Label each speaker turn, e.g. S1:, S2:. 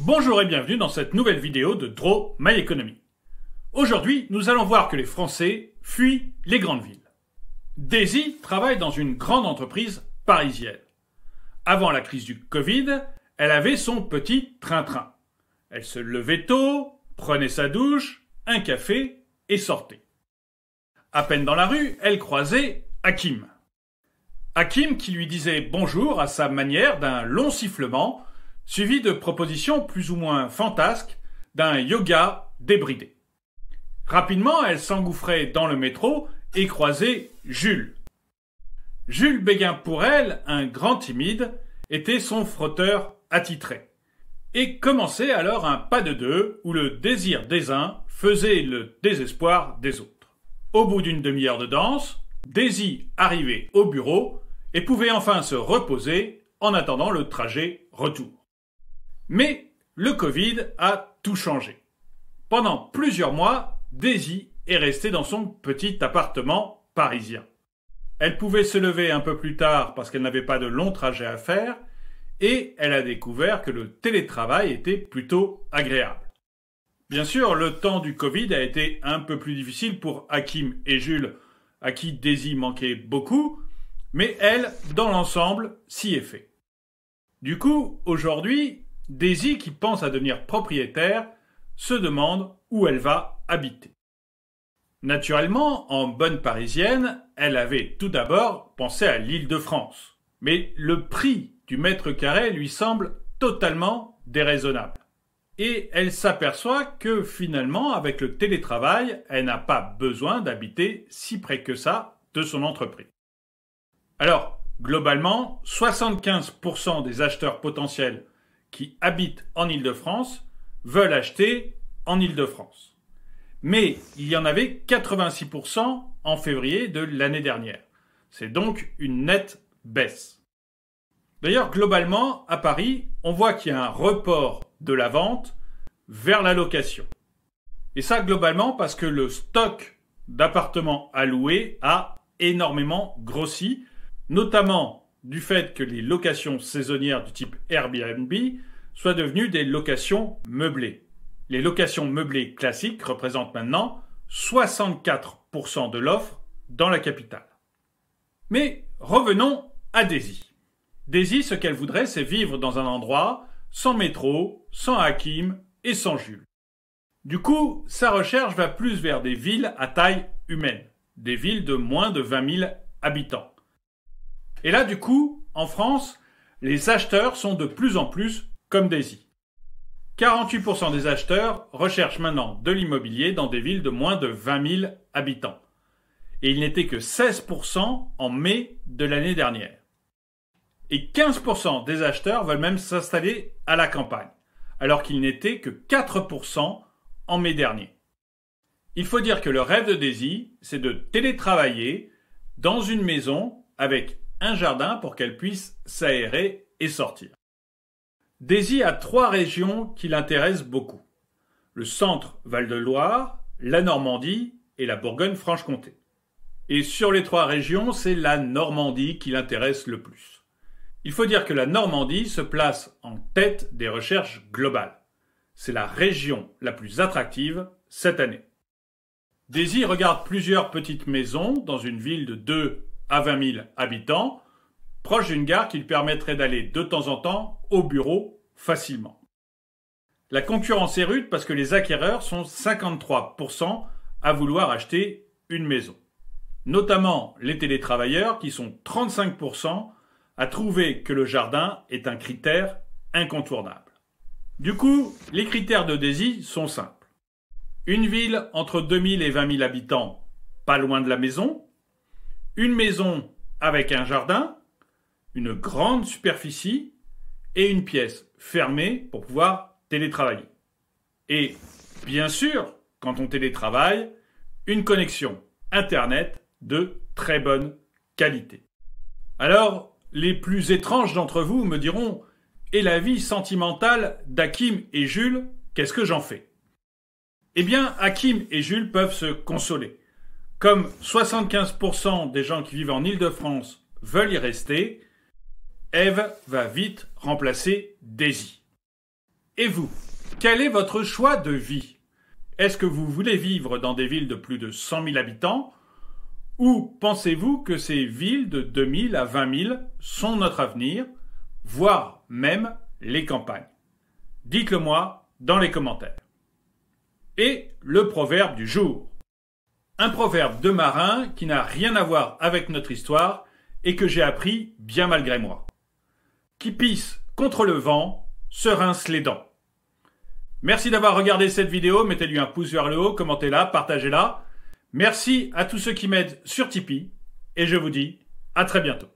S1: Bonjour et bienvenue dans cette nouvelle vidéo de Draw My Economy. Aujourd'hui, nous allons voir que les Français fuient les grandes villes. Daisy travaille dans une grande entreprise parisienne. Avant la crise du Covid, elle avait son petit train-train. Elle se levait tôt, prenait sa douche, un café et sortait. À peine dans la rue, elle croisait Hakim. Hakim qui lui disait bonjour à sa manière d'un long sifflement, suivi de propositions plus ou moins fantasques d'un yoga débridé. Rapidement, elle s'engouffrait dans le métro et croisait Jules. Jules Béguin pour elle, un grand timide, était son frotteur attitré. Et commençait alors un pas de deux où le désir des uns faisait le désespoir des autres. Au bout d'une demi-heure de danse, Daisy arrivait au bureau et pouvait enfin se reposer en attendant le trajet retour. Mais le Covid a tout changé. Pendant plusieurs mois, Daisy est restée dans son petit appartement parisien. Elle pouvait se lever un peu plus tard parce qu'elle n'avait pas de long trajet à faire et elle a découvert que le télétravail était plutôt agréable. Bien sûr, le temps du Covid a été un peu plus difficile pour Hakim et Jules, à qui Daisy manquait beaucoup, mais elle, dans l'ensemble, s'y est fait. Du coup, aujourd'hui, Daisy, qui pense à devenir propriétaire, se demande où elle va habiter. Naturellement, en bonne parisienne, elle avait tout d'abord pensé à l'Île-de-France. Mais le prix du mètre carré lui semble totalement déraisonnable. Et elle s'aperçoit que finalement, avec le télétravail, elle n'a pas besoin d'habiter si près que ça de son entreprise. Alors, globalement, 75% des acheteurs potentiels qui habitent en Île-de-France veulent acheter en Île-de-France. Mais il y en avait 86% en février de l'année dernière. C'est donc une nette baisse. D'ailleurs, globalement, à Paris, on voit qu'il y a un report de la vente vers la location. Et ça, globalement, parce que le stock d'appartements à louer a énormément grossi, notamment du fait que les locations saisonnières du type Airbnb soient devenues des locations meublées. Les locations meublées classiques représentent maintenant 64% de l'offre dans la capitale. Mais revenons à Daisy. Daisy, ce qu'elle voudrait, c'est vivre dans un endroit sans métro, sans Hakim et sans Jules. Du coup, sa recherche va plus vers des villes à taille humaine, des villes de moins de 20 000 habitants. Et là, du coup, en France, les acheteurs sont de plus en plus comme Daisy. 48% des acheteurs recherchent maintenant de l'immobilier dans des villes de moins de 20 000 habitants. Et il n'était que 16% en mai de l'année dernière. Et 15% des acheteurs veulent même s'installer à la campagne, alors qu'il n'était que 4% en mai dernier. Il faut dire que le rêve de Daisy, c'est de télétravailler dans une maison avec un jardin pour qu'elle puisse s'aérer et sortir. Daisy a 3 régions qui l'intéressent beaucoup. Le centre Val-de-Loire, la Normandie et la Bourgogne-Franche-Comté. Et sur les 3 régions, c'est la Normandie qui l'intéresse le plus. Il faut dire que la Normandie se place en tête des recherches globales. C'est la région la plus attractive cette année. Daisy regarde plusieurs petites maisons dans une ville de 2 à 20 000 habitants, proche d'une gare qui lui permettrait d'aller de temps en temps au bureau facilement. La concurrence est rude parce que les acquéreurs sont 53% à vouloir acheter une maison. Notamment les télétravailleurs qui sont 35% à trouver que le jardin est un critère incontournable. Du coup, les critères de Daisy sont simples. Une ville entre 2000 et 20 000 habitants, pas loin de la maison. Une maison avec un jardin, une grande superficie et une pièce fermée pour pouvoir télétravailler. Et bien sûr, quand on télétravaille, une connexion Internet de très bonne qualité. Alors, les plus étranges d'entre vous me diront « Et la vie sentimentale d'Hakim et Jules, qu'est-ce que j'en fais ?» Eh bien, Hakim et Jules peuvent se consoler. Comme 75% des gens qui vivent en Île-de-France veulent y rester, Ève va vite remplacer Daisy. Et vous, quel est votre choix de vie? Est-ce que vous voulez vivre dans des villes de plus de 100 000 habitants? Ou pensez-vous que ces villes de 2 000 à 20 000 sont notre avenir, voire même les campagnes? Dites-le moi dans les commentaires. Et le proverbe du jour. Un proverbe de marin qui n'a rien à voir avec notre histoire et que j'ai appris bien malgré moi. Qui pisse contre le vent se rince les dents. Merci d'avoir regardé cette vidéo, mettez-lui un pouce vers le haut, commentez-la, partagez-la. Merci à tous ceux qui m'aident sur Tipeee et je vous dis à très bientôt.